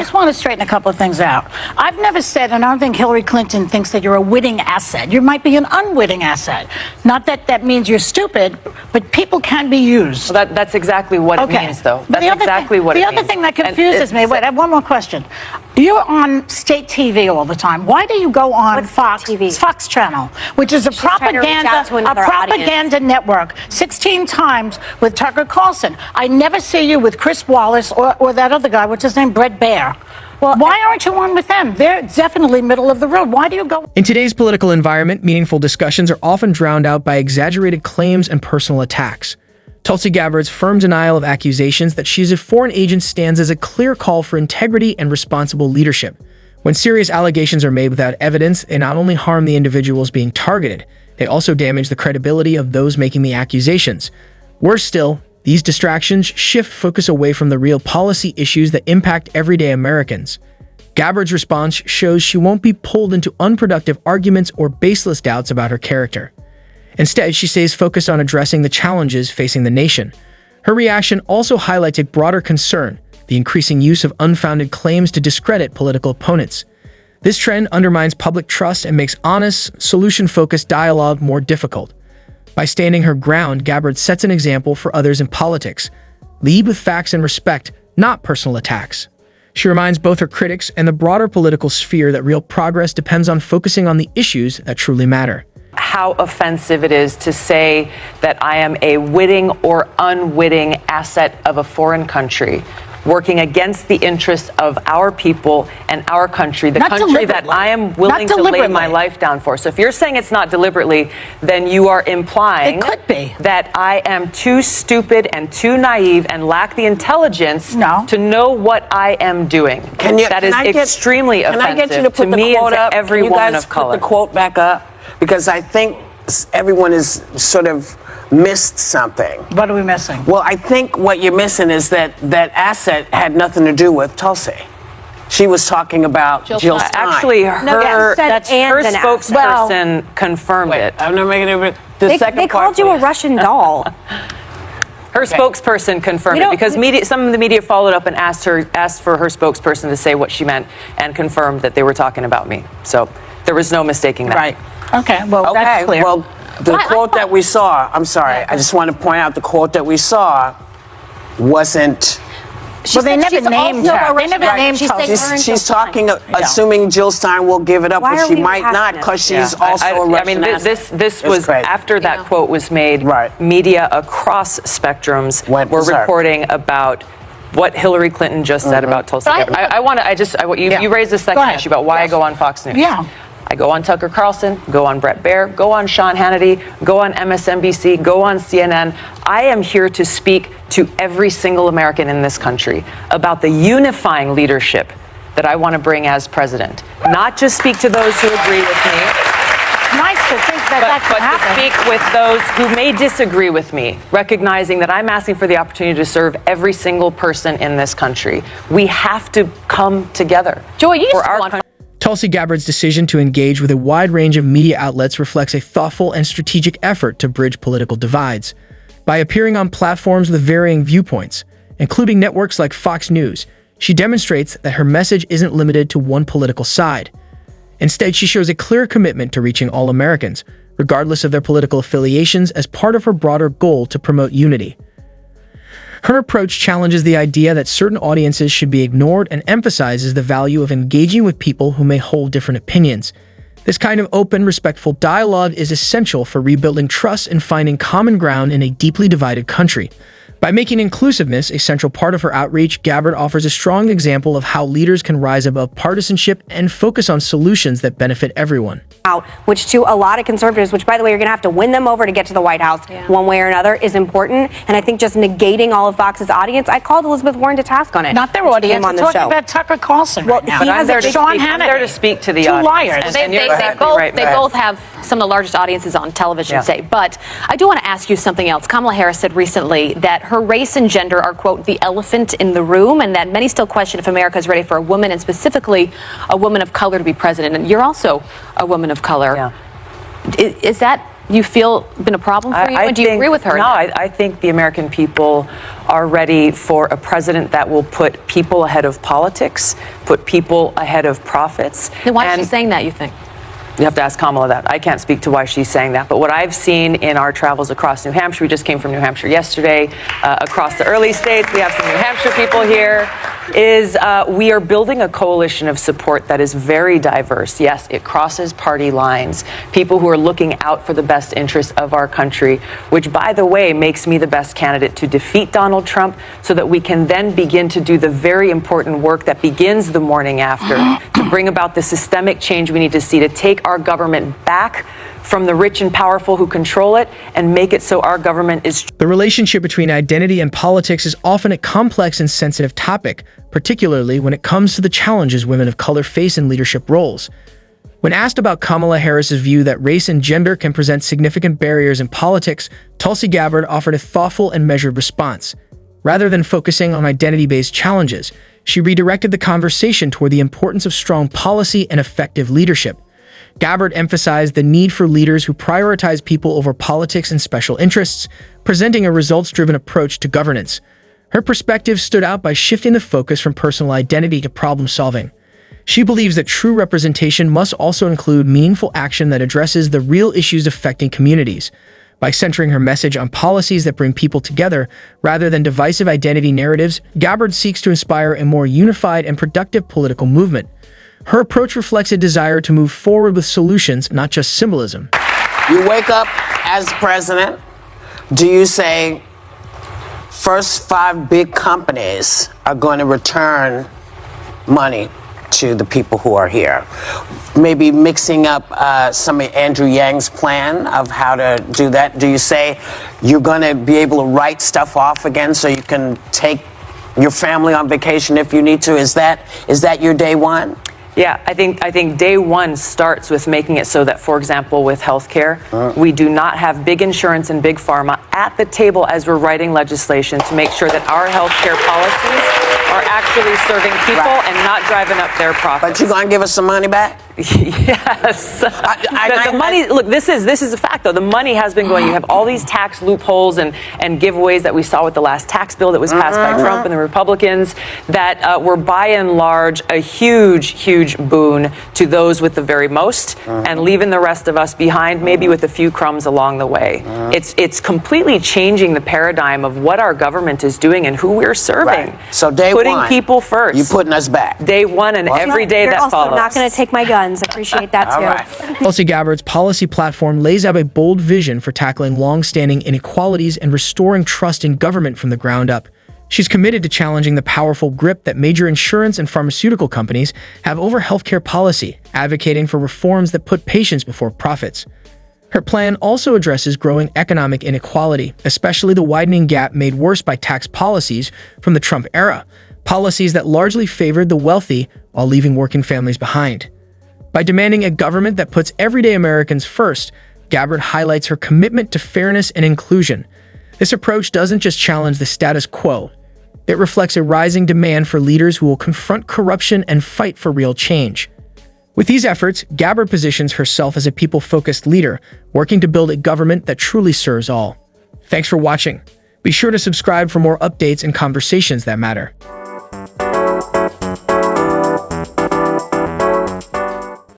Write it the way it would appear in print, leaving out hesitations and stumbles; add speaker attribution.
Speaker 1: just want to straighten a couple of things out. I've never said, and I don't think Hillary Clinton thinks that you're a witting asset. You might be an unwitting asset. Not that that means you're stupid, but people can be used.
Speaker 2: Well, that's exactly what it means, though. That's exactly what it means.
Speaker 1: The other thing that confuses me, wait, I have one more question. You're on state TV all the time. Why do you go on Fox TV? Fox Channel, which is a propaganda network, 16 times with Tucker Carlson. I never see you with Chris Wallace or that other guy, what's his name, Brett Baer. Well, why aren't you on with them? They're definitely middle of the road. Why do you go?
Speaker 3: In today's political environment, meaningful discussions are often drowned out by exaggerated claims and personal attacks. Tulsi Gabbard's firm denial of accusations that she's a foreign agent stands as a clear call for integrity and responsible leadership. When serious allegations are made without evidence, they not only harm the individuals being targeted, they also damage the credibility of those making the accusations. Worse still, these distractions shift focus away from the real policy issues that impact everyday Americans. Gabbard's response shows she won't be pulled into unproductive arguments or baseless doubts about her character. Instead, she stays focused on addressing the challenges facing the nation. Her reaction also highlights a broader concern, the increasing use of unfounded claims to discredit political opponents. This trend undermines public trust and makes honest, solution-focused dialogue more difficult. By standing her ground, Gabbard sets an example for others in politics. Lead with facts and respect, not personal attacks. She reminds both her critics and the broader political sphere that real progress depends on focusing on the issues that truly matter.
Speaker 2: How offensive it is to say that I am a witting or unwitting asset of a foreign country, working against the interests of our people and our country, the country that I am willing to lay my life down for. So if you're saying it's not deliberately, then you are implying that I am too stupid and too naive and lack the intelligence to know what I am doing. That is extremely offensive. Can I get you to put the quote up? Every woman of color.
Speaker 4: Put the quote back up? Because I think everyone has sort of missed something.
Speaker 1: What are we missing?
Speaker 4: Well, I think what you're missing is that that asset had nothing to do with Tulsi. She was talking about Jill Stein.
Speaker 2: Actually, her spokesperson confirmed it.
Speaker 4: I'm not making it.
Speaker 5: They called you a Russian doll.
Speaker 2: Her spokesperson confirmed it because some of the media followed up and asked for her spokesperson to say what she meant and confirmed that they were talking about me. So there was no mistaking that.
Speaker 1: Right. Okay. Well, that's clear.
Speaker 4: Well, the quote that we saw, I'm sorry, I just want to point out the quote that we saw wasn't.
Speaker 1: Well, they never named her. They never named her.
Speaker 4: She's talking, assuming Jill Stein will give it up, but she might not because she's also a Russian asset.
Speaker 2: This was after that quote was made. Media across spectrums were reporting about what Hillary Clinton just said about Tulsi Gabbard. You raised a second issue about why I go on Fox News.
Speaker 1: Yeah.
Speaker 2: I go on Tucker Carlson, go on Brett Baer, go on Sean Hannity, go on MSNBC, go on CNN. I am here to speak to every single American in this country about the unifying leadership that I want to bring as president. Not just speak to those who agree with me.
Speaker 1: It's nice to think that
Speaker 2: but to speak with those who may disagree with me, recognizing that I'm asking for the opportunity to serve every single person in this country. We have to come together.
Speaker 5: Joy, you
Speaker 2: for our country.
Speaker 3: Tulsi Gabbard's decision to engage with a wide range of media outlets reflects a thoughtful and strategic effort to bridge political divides. By appearing on platforms with varying viewpoints, including networks like Fox News, she demonstrates that her message isn't limited to one political side. Instead, she shows a clear commitment to reaching all Americans, regardless of their political affiliations, as part of her broader goal to promote unity. Her approach challenges the idea that certain audiences should be ignored and emphasizes the value of engaging with people who may hold different opinions. This kind of open, respectful dialogue is essential for rebuilding trust and finding common ground in a deeply divided country. By making inclusiveness a central part of her outreach, Gabbard offers a strong example of how leaders can rise above partisanship and focus on solutions that benefit everyone.
Speaker 5: Which to a lot of conservatives, which by the way, you're going to have to win them over to get to the White House one way or another, is important. And I think just negating all of Fox's audience, I called Elizabeth Warren to task on it.
Speaker 1: Not their audience. We're talking about Tucker Carlson right now.
Speaker 2: I'm there to speak to the audience.
Speaker 5: They both have some of the largest audiences on television today. But I do want to ask you something else. Kamala Harris said recently that her race and gender are, quote, the elephant in the room, and that many still question if America is ready for a woman, and specifically a woman of color, to be president. And you're also a woman of color. Is that you feel been a problem for you? And do you agree with her?
Speaker 2: No, I think the American people are ready for a president that will put people ahead of politics, put people ahead of profits.
Speaker 5: Then why is she saying that, you think?
Speaker 2: You have to ask Kamala that. I can't speak to why she's saying that. But what I've seen in our travels across New Hampshire, we just came from New Hampshire yesterday, across the early states, we have some New Hampshire people here, is we are building a coalition of support that is very diverse. Yes, it crosses party lines. People who are looking out for the best interests of our country, which, by the way, makes me the best candidate to defeat Donald Trump so that we can then begin to do the very important work that begins the morning after to bring about the systemic change we need to see to take our government back from the rich and powerful who control it and make it so our government is.
Speaker 3: The relationship between identity and politics is often a complex and sensitive topic, particularly when it comes to the challenges women of color face in leadership roles. When asked about Kamala Harris's view that race and gender can present significant barriers in politics, Tulsi Gabbard offered a thoughtful and measured response. Rather than focusing on identity-based challenges, she redirected the conversation toward the importance of strong policy and effective leadership. Gabbard emphasized the need for leaders who prioritize people over politics and special interests, presenting a results-driven approach to governance. Her perspective stood out by shifting the focus from personal identity to problem-solving. She believes that true representation must also include meaningful action that addresses the real issues affecting communities. By centering her message on policies that bring people together rather than divisive identity narratives, Gabbard seeks to inspire a more unified and productive political movement. Her approach reflects a desire to move forward with solutions, not just symbolism.
Speaker 4: You wake up as president, do you say, first 5 big companies are going to return money to the people who are here? Maybe mixing up some of Andrew Yang's plan of how to do that. Do you say you're going to be able to write stuff off again so you can take your family on vacation if you need to? Is that your day one?
Speaker 2: Yeah, I think day one starts with making it so that, for example, with healthcare, we do not have big insurance and big pharma at the table as we're writing legislation to make sure that our healthcare policies are actually serving people and not driving up their profits.
Speaker 4: But you're going to give us some money back?
Speaker 2: Yes. The money, look, this is a fact, though. The money has been going. You have all these tax loopholes and giveaways that we saw with the last tax bill that was passed by Trump and the Republicans that were, by and large, a huge boon to those with the very most and leaving the rest of us behind, maybe with a few crumbs along the way. It's completely changing the paradigm of what our government is doing and who we're serving.
Speaker 4: Right. So day
Speaker 2: putting
Speaker 4: one,
Speaker 2: people first.
Speaker 4: You putting us back.
Speaker 2: Day one and every day that follows.
Speaker 6: You're also not going to take my guns. Appreciate that, too.
Speaker 4: All right.
Speaker 3: Tulsi Gabbard's policy platform lays out a bold vision for tackling long-standing inequalities and restoring trust in government from the ground up. She's committed to challenging the powerful grip that major insurance and pharmaceutical companies have over healthcare policy, advocating for reforms that put patients before profits. Her plan also addresses growing economic inequality, especially the widening gap made worse by tax policies from the Trump era, policies that largely favored the wealthy while leaving working families behind. By demanding a government that puts everyday Americans first, Gabbard highlights her commitment to fairness and inclusion. This approach doesn't just challenge the status quo. It reflects a rising demand for leaders who will confront corruption and fight for real change. With these efforts, Gabbard positions herself as a people-focused leader, working to build a government that truly serves all. Thanks for watching. Be sure to subscribe for more updates and conversations that matter.